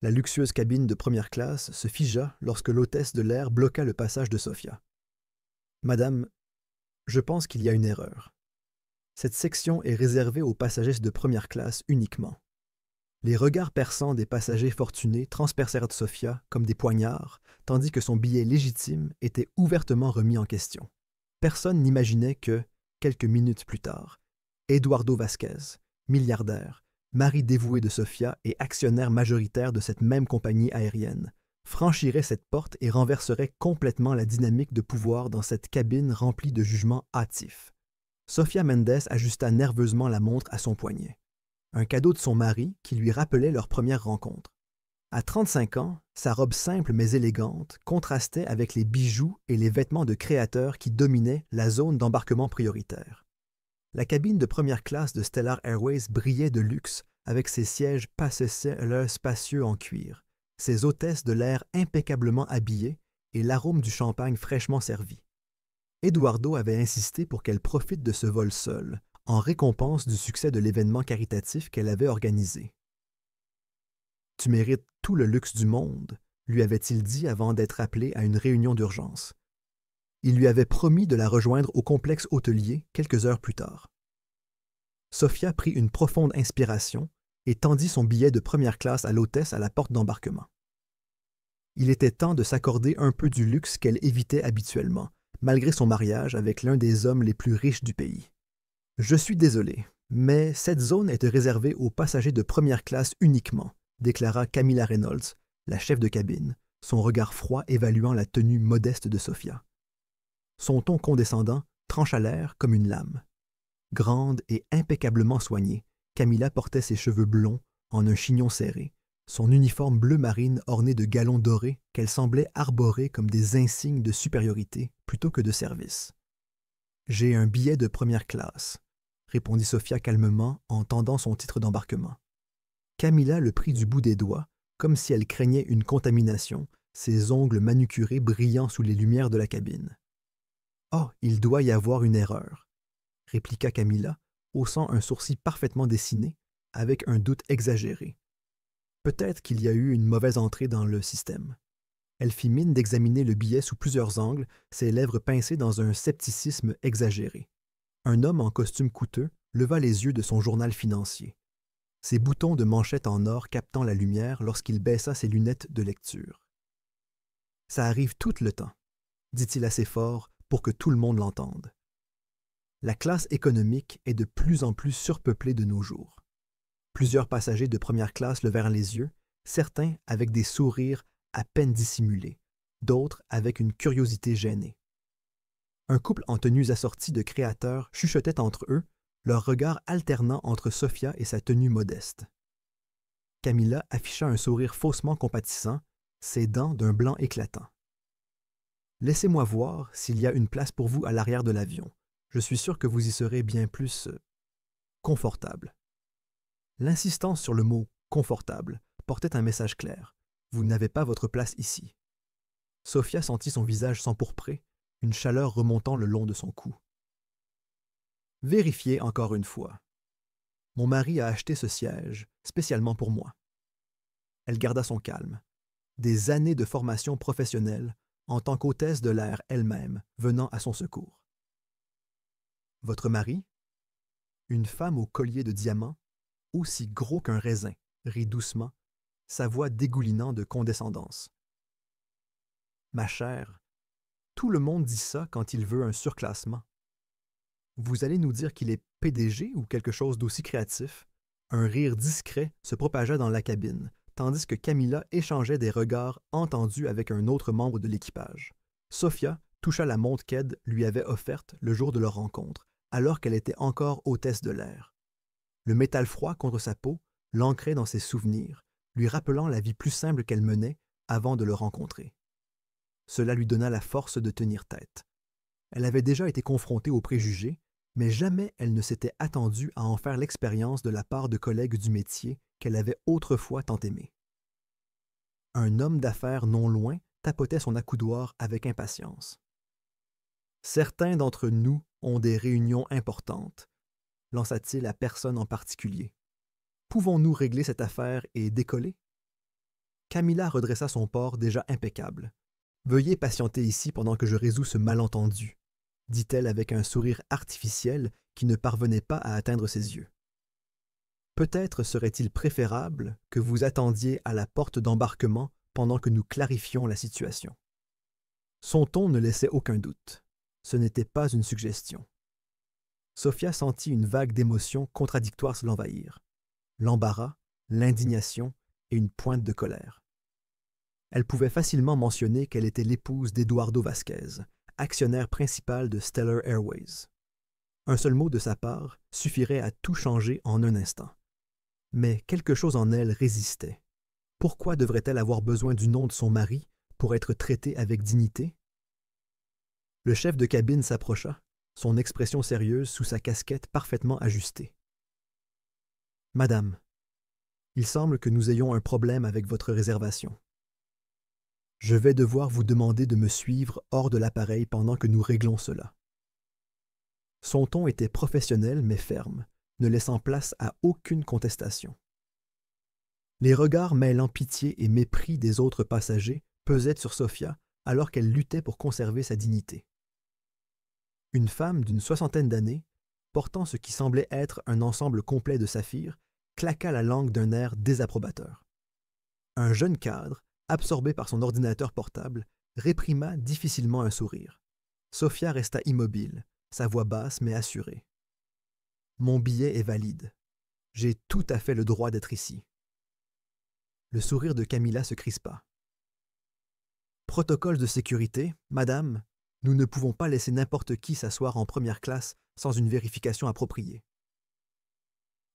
La luxueuse cabine de première classe se figea lorsque l'hôtesse de l'air bloqua le passage de Sophia. Madame, je pense qu'il y a une erreur. Cette section est réservée aux passagers de première classe uniquement. Les regards perçants des passagers fortunés transpercèrent Sophia comme des poignards, tandis que son billet légitime était ouvertement remis en question. Personne n'imaginait que, quelques minutes plus tard, Eduardo Vasquez, milliardaire, mari dévoué de Sophia et actionnaire majoritaire de cette même compagnie aérienne, franchirait cette porte et renverserait complètement la dynamique de pouvoir dans cette cabine remplie de jugements hâtifs. Sofia Mendes ajusta nerveusement la montre à son poignet. Un cadeau de son mari qui lui rappelait leur première rencontre. À 35 ans, sa robe simple mais élégante contrastait avec les bijoux et les vêtements de créateurs qui dominaient la zone d'embarquement prioritaire. La cabine de première classe de Stellar Airways brillait de luxe avec ses sièges passesaires spacieux en cuir, ses hôtesses de l'air impeccablement habillées et l'arôme du champagne fraîchement servi. Eduardo avait insisté pour qu'elle profite de ce vol seul, en récompense du succès de l'événement caritatif qu'elle avait organisé. « Tu mérites tout le luxe du monde », lui avait-il dit avant d'être appelé à une réunion d'urgence. Il lui avait promis de la rejoindre au complexe hôtelier quelques heures plus tard. Sophia prit une profonde inspiration et tendit son billet de première classe à l'hôtesse à la porte d'embarquement. Il était temps de s'accorder un peu du luxe qu'elle évitait habituellement, malgré son mariage avec l'un des hommes les plus riches du pays. « Je suis désolé, mais cette zone est réservée aux passagers de première classe uniquement, » déclara Camilla Reynolds, la chef de cabine, son regard froid évaluant la tenue modeste de Sophia. Son ton condescendant trancha l'air comme une lame. Grande et impeccablement soignée, Camilla portait ses cheveux blonds en un chignon serré, son uniforme bleu marine orné de galons dorés qu'elle semblait arborer comme des insignes de supériorité plutôt que de service. « J'ai un billet de première classe », répondit Sophia calmement en tendant son titre d'embarquement. Camilla le prit du bout des doigts, comme si elle craignait une contamination, ses ongles manucurés brillant sous les lumières de la cabine. « Oh, il doit y avoir une erreur », répliqua Camilla, haussant un sourcil parfaitement dessiné, avec un doute exagéré. Peut-être qu'il y a eu une mauvaise entrée dans le système. Elle fit mine d'examiner le billet sous plusieurs angles, ses lèvres pincées dans un scepticisme exagéré. Un homme en costume coûteux leva les yeux de son journal financier, ses boutons de manchette en or captant la lumière lorsqu'il baissa ses lunettes de lecture. « Ça arrive tout le temps », dit-il assez fort pour que tout le monde l'entende. La classe économique est de plus en plus surpeuplée de nos jours. Plusieurs passagers de première classe levèrent les yeux, certains avec des sourires à peine dissimulés, d'autres avec une curiosité gênée. Un couple en tenues assorties de créateurs chuchotait entre eux, leurs regards alternant entre Sophia et sa tenue modeste. Camilla afficha un sourire faussement compatissant, ses dents d'un blanc éclatant. « Laissez-moi voir s'il y a une place pour vous à l'arrière de l'avion. Je suis sûr que vous y serez bien plus confortable. » L'insistance sur le mot « confortable » portait un message clair. Vous n'avez pas votre place ici. Sophia sentit son visage s'empourprer, une chaleur remontant le long de son cou. Vérifiez encore une fois. Mon mari a acheté ce siège spécialement pour moi. Elle garda son calme. Des années de formation professionnelle en tant qu'hôtesse de l'air elle-même venant à son secours. Votre mari? Une femme au collier de diamants, aussi gros qu'un raisin, rit doucement, sa voix dégoulinant de condescendance. Ma chère, tout le monde dit ça quand il veut un surclassement. Vous allez nous dire qu'il est PDG ou quelque chose d'aussi créatif? Un rire discret se propagea dans la cabine, tandis que Camilla échangeait des regards entendus avec un autre membre de l'équipage. Sophia toucha la montre qu'Ed lui avait offerte le jour de leur rencontre, alors qu'elle était encore hôtesse de l'air. Le métal froid contre sa peau l'ancrait dans ses souvenirs, lui rappelant la vie plus simple qu'elle menait avant de le rencontrer. Cela lui donna la force de tenir tête. Elle avait déjà été confrontée aux préjugés, mais jamais elle ne s'était attendue à en faire l'expérience de la part de collègues du métier qu'elle avait autrefois tant aimé. Un homme d'affaires non loin tapotait son accoudoir avec impatience. « Certains d'entre nous ont des réunions importantes, » lança-t-il à personne en particulier. « Pouvons-nous régler cette affaire et décoller? » Camilla redressa son port déjà impeccable. « Veuillez patienter ici pendant que je résous ce malentendu, » dit-elle avec un sourire artificiel qui ne parvenait pas à atteindre ses yeux. Peut-être serait-il préférable que vous attendiez à la porte d'embarquement pendant que nous clarifions la situation. Son ton ne laissait aucun doute. Ce n'était pas une suggestion. Sophia sentit une vague d'émotions contradictoires l'envahir. L'embarras, l'indignation et une pointe de colère. Elle pouvait facilement mentionner qu'elle était l'épouse d'Eduardo Vasquez, actionnaire principal de Stellar Airways. Un seul mot de sa part suffirait à tout changer en un instant. Mais quelque chose en elle résistait. Pourquoi devrait-elle avoir besoin du nom de son mari pour être traitée avec dignité? Le chef de cabine s'approcha, son expression sérieuse sous sa casquette parfaitement ajustée. « Madame, il semble que nous ayons un problème avec votre réservation. Je vais devoir vous demander de me suivre hors de l'appareil pendant que nous réglons cela. » Son ton était professionnel mais ferme, ne laissant place à aucune contestation. Les regards mêlant pitié et mépris des autres passagers pesaient sur Sophia alors qu'elle luttait pour conserver sa dignité. Une femme d'une 60aine d'années, portant ce qui semblait être un ensemble complet de saphirs, claqua la langue d'un air désapprobateur. Un jeune cadre, absorbé par son ordinateur portable, réprima difficilement un sourire. Sophia resta immobile, sa voix basse mais assurée. « Mon billet est valide. J'ai tout à fait le droit d'être ici. » Le sourire de Camilla se crispa. « Protocole de sécurité, madame, nous ne pouvons pas laisser n'importe qui s'asseoir en première classe sans une vérification appropriée. »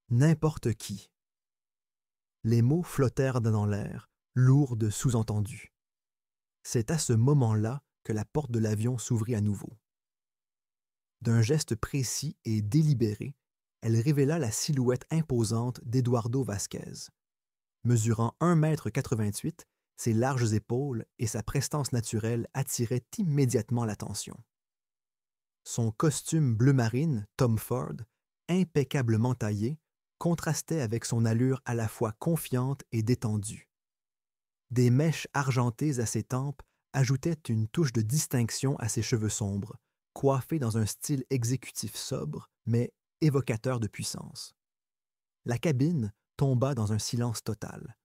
N'importe qui. Les mots flottèrent dans l'air, lourds de sous-entendus. C'est à ce moment-là que la porte de l'avion s'ouvrit à nouveau. D'un geste précis et délibéré, elle révéla la silhouette imposante d'Eduardo Vasquez. Mesurant 1,88 m, ses larges épaules et sa prestance naturelle attiraient immédiatement l'attention. Son costume bleu marine, Tom Ford, impeccablement taillé, contrastait avec son allure à la fois confiante et détendue. Des mèches argentées à ses tempes ajoutaient une touche de distinction à ses cheveux sombres, coiffés dans un style exécutif sobre, mais évocateur de puissance. La cabine tomba dans un silence total.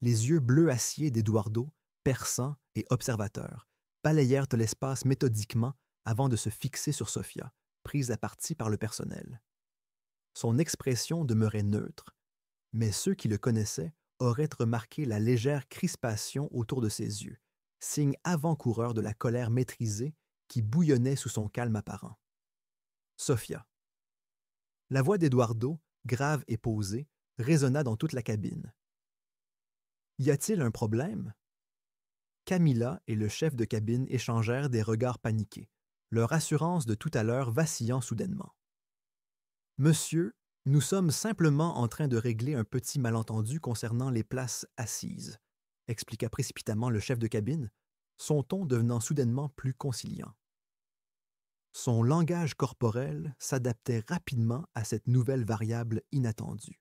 Les yeux bleu acier d'Eduardo, perçants et observateurs, balayèrent l'espace méthodiquement avant de se fixer sur Sophia, prise à partie par le personnel. Son expression demeurait neutre, mais ceux qui le connaissaient auraient remarqué la légère crispation autour de ses yeux, signe avant-coureur de la colère maîtrisée qui bouillonnait sous son calme apparent. Sophia. La voix d'Eduardo, grave et posée, résonna dans toute la cabine. « Y a-t-il un problème? » Camilla et le chef de cabine échangèrent des regards paniqués, leur assurance de tout à l'heure vacillant soudainement. « Monsieur, nous sommes simplement en train de régler un petit malentendu concernant les places assises, » expliqua précipitamment le chef de cabine, son ton devenant soudainement plus conciliant. Son langage corporel s'adaptait rapidement à cette nouvelle variable inattendue.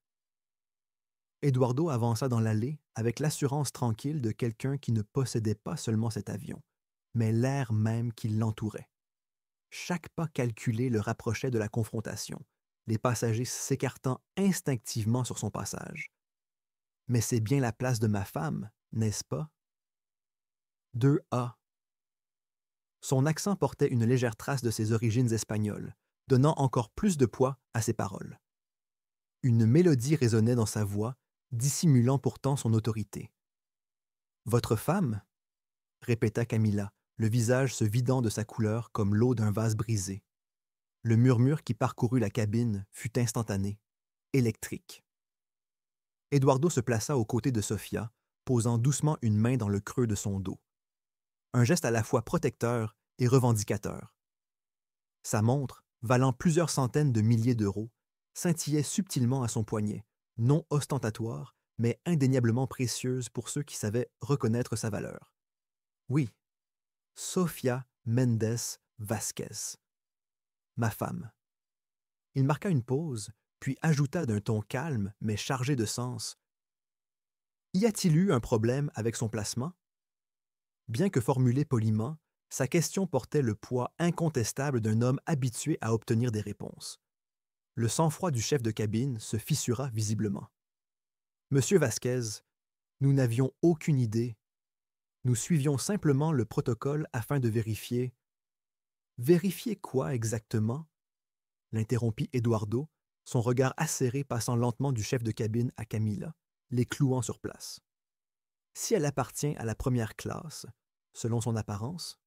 Eduardo avança dans l'allée avec l'assurance tranquille de quelqu'un qui ne possédait pas seulement cet avion, mais l'air même qui l'entourait. Chaque pas calculé le rapprochait de la confrontation, les passagers s'écartant instinctivement sur son passage. « Mais c'est bien la place de ma femme, n'est-ce pas? » 2A. Son accent portait une légère trace de ses origines espagnoles, donnant encore plus de poids à ses paroles. Une mélodie résonnait dans sa voix, dissimulant pourtant son autorité. « Votre femme ?» répéta Camilla, le visage se vidant de sa couleur comme l'eau d'un vase brisé. Le murmure qui parcourut la cabine fut instantané, électrique. Eduardo se plaça aux côtés de Sophia, posant doucement une main dans le creux de son dos. Un geste à la fois protecteur et revendicateur. Sa montre, valant plusieurs centaines de milliers d'euros, scintillait subtilement à son poignet, non ostentatoire, mais indéniablement précieuse pour ceux qui savaient reconnaître sa valeur. Oui, Sofía Méndez Vázquez, ma femme. Il marqua une pause, puis ajouta d'un ton calme mais chargé de sens. Y a-t-il eu un problème avec son placement? Bien que formulée poliment, sa question portait le poids incontestable d'un homme habitué à obtenir des réponses. Le sang-froid du chef de cabine se fissura visiblement. Monsieur Vasquez, nous n'avions aucune idée. Nous suivions simplement le protocole afin de vérifier. Vérifier quoi exactement? L'interrompit Eduardo, son regard acéré passant lentement du chef de cabine à Camilla, les clouant sur place. Si elle appartient à la première classe, selon son apparence?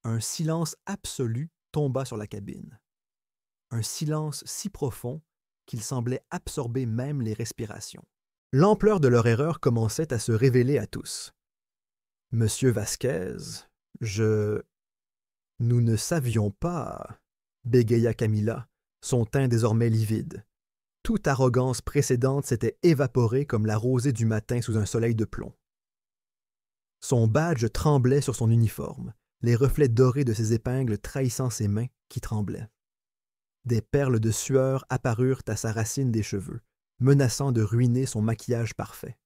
Un silence absolu tomba sur la cabine. Un silence si profond qu'il semblait absorber même les respirations. L'ampleur de leur erreur commençait à se révéler à tous. Monsieur Vasquez, Nous ne savions pas, bégaya Camilla, son teint désormais livide. Toute arrogance précédente s'était évaporée comme la rosée du matin sous un soleil de plomb. Son badge tremblait sur son uniforme, les reflets dorés de ses épingles trahissant ses mains qui tremblaient. Des perles de sueur apparurent à sa racine des cheveux, menaçant de ruiner son maquillage parfait.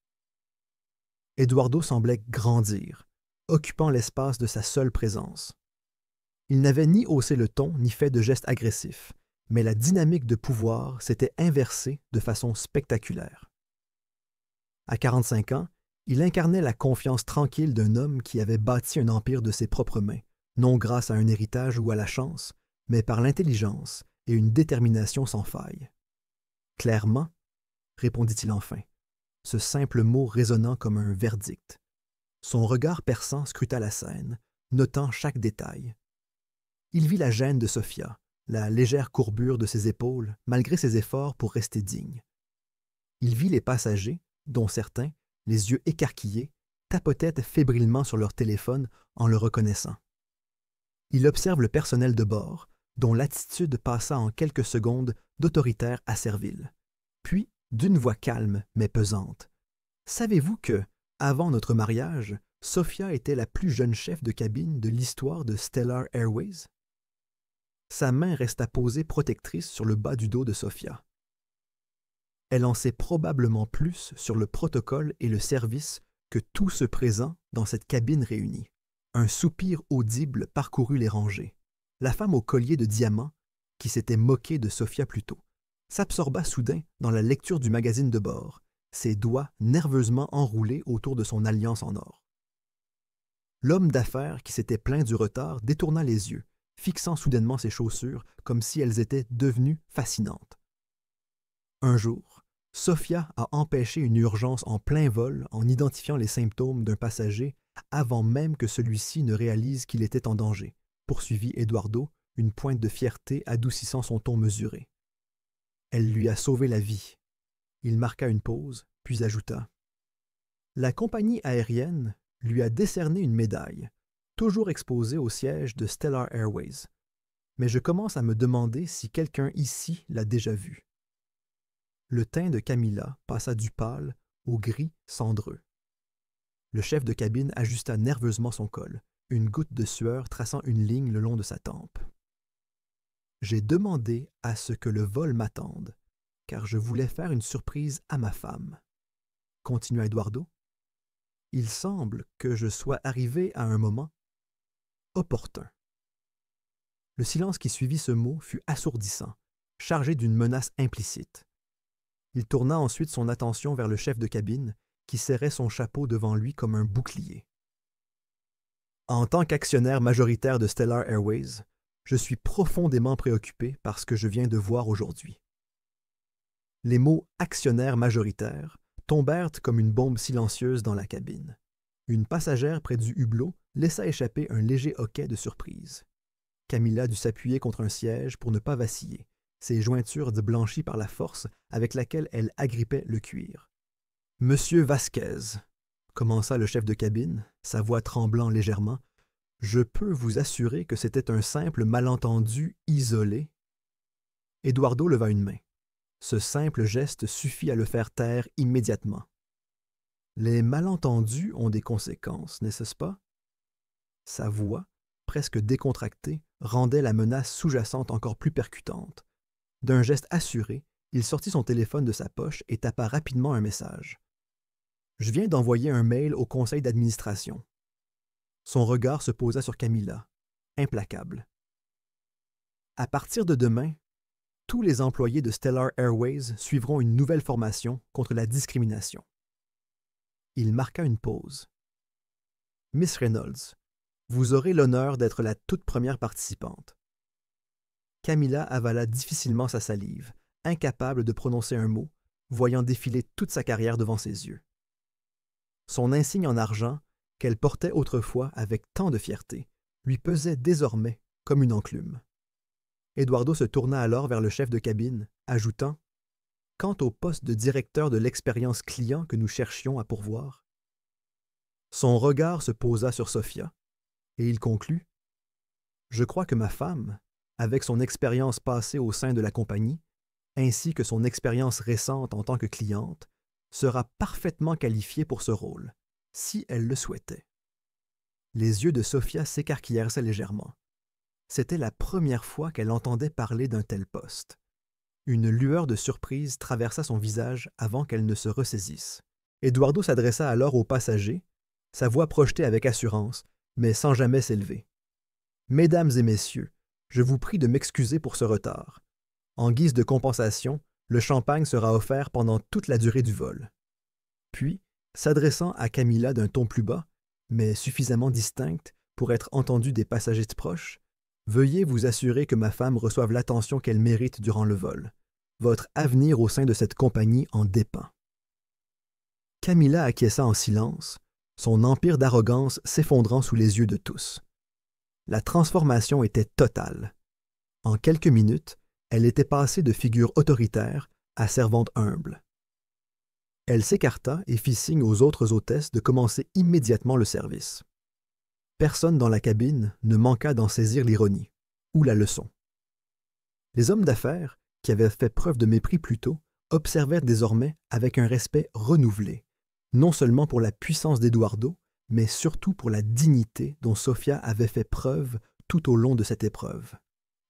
Eduardo semblait grandir, occupant l'espace de sa seule présence. Il n'avait ni haussé le ton ni fait de gestes agressifs, mais la dynamique de pouvoir s'était inversée de façon spectaculaire. À 45 ans, il incarnait la confiance tranquille d'un homme qui avait bâti un empire de ses propres mains, non grâce à un héritage ou à la chance, mais par l'intelligence et une détermination sans faille. « Clairement » répondit-il enfin, ce simple mot résonnant comme un verdict. Son regard perçant scruta la scène, notant chaque détail. Il vit la gêne de Sophia, la légère courbure de ses épaules, malgré ses efforts pour rester digne. Il vit les passagers, dont certains, les yeux écarquillés, tapotaient fébrilement sur leur téléphone en le reconnaissant. Il observe le personnel de bord, dont l'attitude passa en quelques secondes d'autoritaire à servile. Puis, d'une voix calme mais pesante, « Savez-vous que, avant notre mariage, Sophia était la plus jeune chef de cabine de l'histoire de Stellar Airways? » Sa main resta posée protectrice sur le bas du dos de Sophia. Elle en sait probablement plus sur le protocole et le service que tous ceux présents dans cette cabine réunie. Un soupir audible parcourut les rangées. La femme au collier de diamants, qui s'était moquée de Sophia plus tôt, s'absorba soudain dans la lecture du magazine de bord, ses doigts nerveusement enroulés autour de son alliance en or. L'homme d'affaires qui s'était plaint du retard détourna les yeux, fixant soudainement ses chaussures comme si elles étaient devenues fascinantes. Un jour, Sophia a empêché une urgence en plein vol en identifiant les symptômes d'un passager avant même que celui-ci ne réalise qu'il était en danger, poursuivit Eduardo, une pointe de fierté adoucissant son ton mesuré. Elle lui a sauvé la vie. Il marqua une pause, puis ajouta. La compagnie aérienne lui a décerné une médaille, toujours exposée au siège de Stellar Airways. Mais je commence à me demander si quelqu'un ici l'a déjà vue. Le teint de Camilla passa du pâle au gris cendreux. Le chef de cabine ajusta nerveusement son col, une goutte de sueur traçant une ligne le long de sa tempe. J'ai demandé à ce que le vol m'attende, car je voulais faire une surprise à ma femme. Continua Eduardo. Il semble que je sois arrivé à un moment opportun. Le silence qui suivit ce mot fut assourdissant, chargé d'une menace implicite. Il tourna ensuite son attention vers le chef de cabine, qui serrait son chapeau devant lui comme un bouclier. En tant qu'actionnaire majoritaire de Stellar Airways, je suis profondément préoccupé par ce que je viens de voir aujourd'hui. Les mots « actionnaire majoritaire » tombèrent comme une bombe silencieuse dans la cabine. Une passagère près du hublot laissa échapper un léger hoquet de surprise. Camilla dut s'appuyer contre un siège pour ne pas vaciller, ses jointures blanchies par la force avec laquelle elle agrippait le cuir. « Monsieur Vasquez, » commença le chef de cabine, sa voix tremblant légèrement, « je peux vous assurer que c'était un simple malentendu isolé. » Eduardo leva une main. Ce simple geste suffit à le faire taire immédiatement. Les malentendus ont des conséquences, n'est-ce pas? Sa voix, presque décontractée, rendait la menace sous-jacente encore plus percutante. D'un geste assuré, il sortit son téléphone de sa poche et tapa rapidement un message. Je viens d'envoyer un mail au conseil d'administration. Son regard se posa sur Camilla, implacable. À partir de demain, tous les employés de Stellar Airways suivront une nouvelle formation contre la discrimination. Il marqua une pause. Miss Reynolds, vous aurez l'honneur d'être la toute première participante. Camilla avala difficilement sa salive, incapable de prononcer un mot, voyant défiler toute sa carrière devant ses yeux. Son insigne en argent, qu'elle portait autrefois avec tant de fierté, lui pesait désormais comme une enclume. Eduardo se tourna alors vers le chef de cabine, ajoutant « Quant au poste de directeur de l'expérience client que nous cherchions à pourvoir. » Son regard se posa sur Sophia, et il conclut « Je crois que ma femme, avec son expérience passée au sein de la compagnie, ainsi que son expérience récente en tant que cliente, sera parfaitement qualifiée pour ce rôle, si elle le souhaitait. » Les yeux de Sophia s'écarquillèrent légèrement. C'était la première fois qu'elle entendait parler d'un tel poste. Une lueur de surprise traversa son visage avant qu'elle ne se ressaisisse. Eduardo s'adressa alors aux passagers, sa voix projetée avec assurance, mais sans jamais s'élever. « Mesdames et messieurs, je vous prie de m'excuser pour ce retard. En guise de compensation, le champagne sera offert pendant toute la durée du vol. » Puis, s'adressant à Camilla d'un ton plus bas, mais suffisamment distinct pour être entendu des passagers proches, « Veuillez vous assurer que ma femme reçoive l'attention qu'elle mérite durant le vol. Votre avenir au sein de cette compagnie en dépend. » Camilla acquiesça en silence, son empire d'arrogance s'effondrant sous les yeux de tous. La transformation était totale. En quelques minutes, elle était passée de figure autoritaire à servante humble. Elle s'écarta et fit signe aux autres hôtesses de commencer immédiatement le service. Personne dans la cabine ne manqua d'en saisir l'ironie ou la leçon. Les hommes d'affaires, qui avaient fait preuve de mépris plus tôt, observèrent désormais avec un respect renouvelé, non seulement pour la puissance d'Eduardo, mais surtout pour la dignité dont Sophia avait fait preuve tout au long de cette épreuve.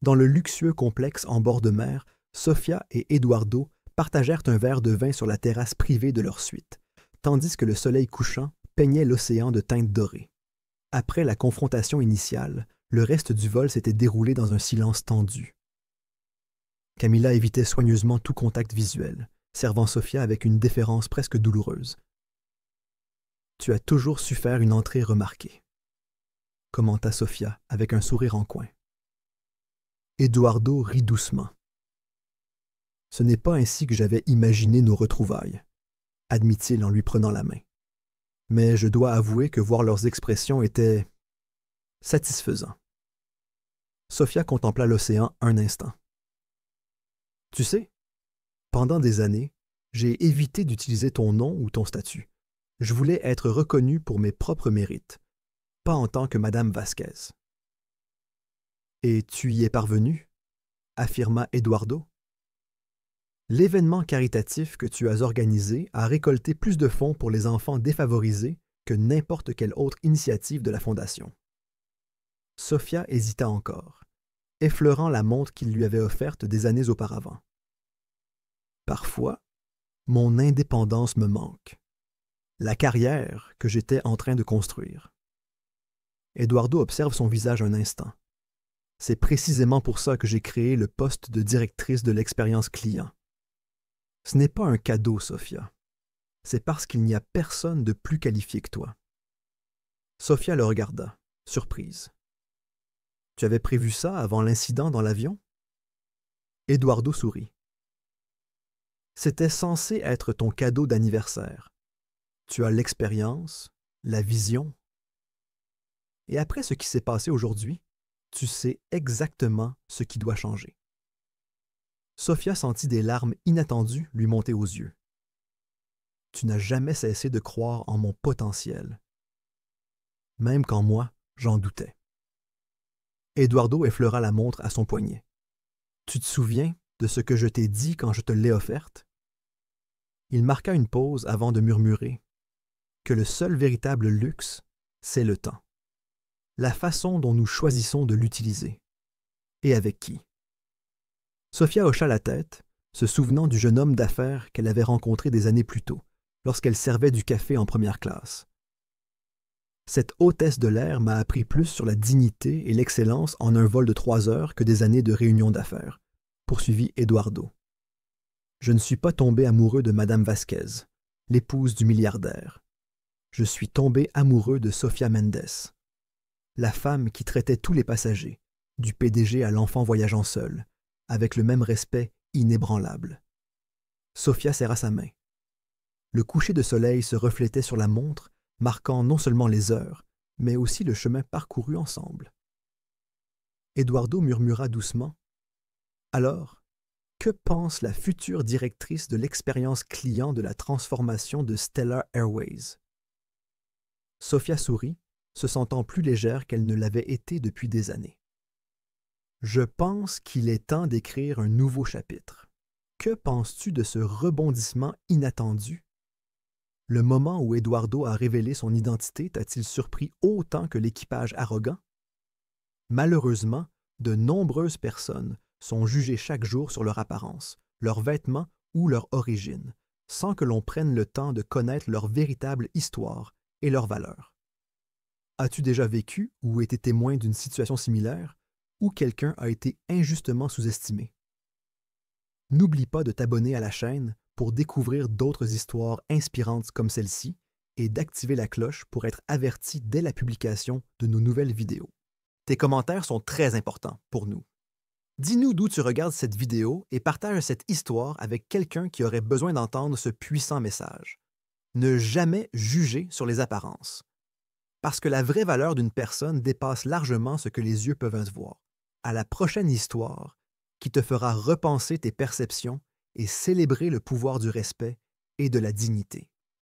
Dans le luxueux complexe en bord de mer, Sophia et Eduardo partagèrent un verre de vin sur la terrasse privée de leur suite, tandis que le soleil couchant peignait l'océan de teintes dorées. Après la confrontation initiale, le reste du vol s'était déroulé dans un silence tendu. Camilla évitait soigneusement tout contact visuel, servant Sophia avec une déférence presque douloureuse. « Tu as toujours su faire une entrée remarquée, » commenta Sophia avec un sourire en coin. Eduardo rit doucement. « Ce n'est pas ainsi que j'avais imaginé nos retrouvailles, » admit-il en lui prenant la main. « Mais je dois avouer que voir leurs expressions était satisfaisant. » Sophia contempla l'océan un instant. « Tu sais, pendant des années, j'ai évité d'utiliser ton nom ou ton statut. Je voulais être reconnu pour mes propres mérites, pas en tant que Madame Vasquez. »« Et tu y es parvenu » affirma Eduardo. « L'événement caritatif que tu as organisé a récolté plus de fonds pour les enfants défavorisés que n'importe quelle autre initiative de la Fondation. » Sophia hésita encore, effleurant la montre qu'il lui avait offerte des années auparavant. « Parfois, mon indépendance me manque. La carrière que j'étais en train de construire. » Eduardo observe son visage un instant. « C'est précisément pour ça que j'ai créé le poste de directrice de l'expérience client. Ce n'est pas un cadeau, Sophia. C'est parce qu'il n'y a personne de plus qualifié que toi. » Sophia le regarda, surprise. « Tu avais prévu ça avant l'incident dans l'avion? » Eduardo sourit. « C'était censé être ton cadeau d'anniversaire. Tu as l'expérience, la vision. Et après ce qui s'est passé aujourd'hui, tu sais exactement ce qui doit changer. » Sophia sentit des larmes inattendues lui monter aux yeux. « Tu n'as jamais cessé de croire en mon potentiel. Même quand moi, j'en doutais. » Eduardo effleura la montre à son poignet. « Tu te souviens de ce que je t'ai dit quand je te l'ai offerte? » Il marqua une pause avant de murmurer que le seul véritable luxe, c'est le temps. La façon dont nous choisissons de l'utiliser. Et avec qui? Sophia hocha la tête, se souvenant du jeune homme d'affaires qu'elle avait rencontré des années plus tôt, lorsqu'elle servait du café en première classe. Cette hôtesse de l'air m'a appris plus sur la dignité et l'excellence en un vol de 3 heures que des années de réunions d'affaires, poursuivit Eduardo. Je ne suis pas tombé amoureux de Madame Vasquez, l'épouse du milliardaire. Je suis tombé amoureux de Sofia Mendes, la femme qui traitait tous les passagers, du PDG à l'enfant voyageant seul, avec le même respect inébranlable. Sofia serra sa main. Le coucher de soleil se reflétait sur la montre, marquant non seulement les heures, mais aussi le chemin parcouru ensemble. Eduardo murmura doucement. « Alors, que pense la future directrice de l'expérience client de la transformation de Stellar Airways ?» Sofia sourit, se sentant plus légère qu'elle ne l'avait été depuis des années. « Je pense qu'il est temps d'écrire un nouveau chapitre. Que penses-tu de ce rebondissement inattendu? Le moment où Eduardo a révélé son identité t'a-t-il surpris autant que l'équipage arrogant? Malheureusement, de nombreuses personnes sont jugées chaque jour sur leur apparence, leurs vêtements ou leur origine, sans que l'on prenne le temps de connaître leur véritable histoire et leurs valeurs. As-tu déjà vécu ou été témoin d'une situation similaire où quelqu'un a été injustement sous-estimé? N'oublie pas de t'abonner à la chaîne pour découvrir d'autres histoires inspirantes comme celle-ci et d'activer la cloche pour être averti dès la publication de nos nouvelles vidéos. Tes commentaires sont très importants pour nous. Dis-nous d'où tu regardes cette vidéo et partage cette histoire avec quelqu'un qui aurait besoin d'entendre ce puissant message. Ne jamais juger sur les apparences. Parce que la vraie valeur d'une personne dépasse largement ce que les yeux peuvent voir. À la prochaine histoire qui te fera repenser tes perceptions et célébrer le pouvoir du respect et de la dignité.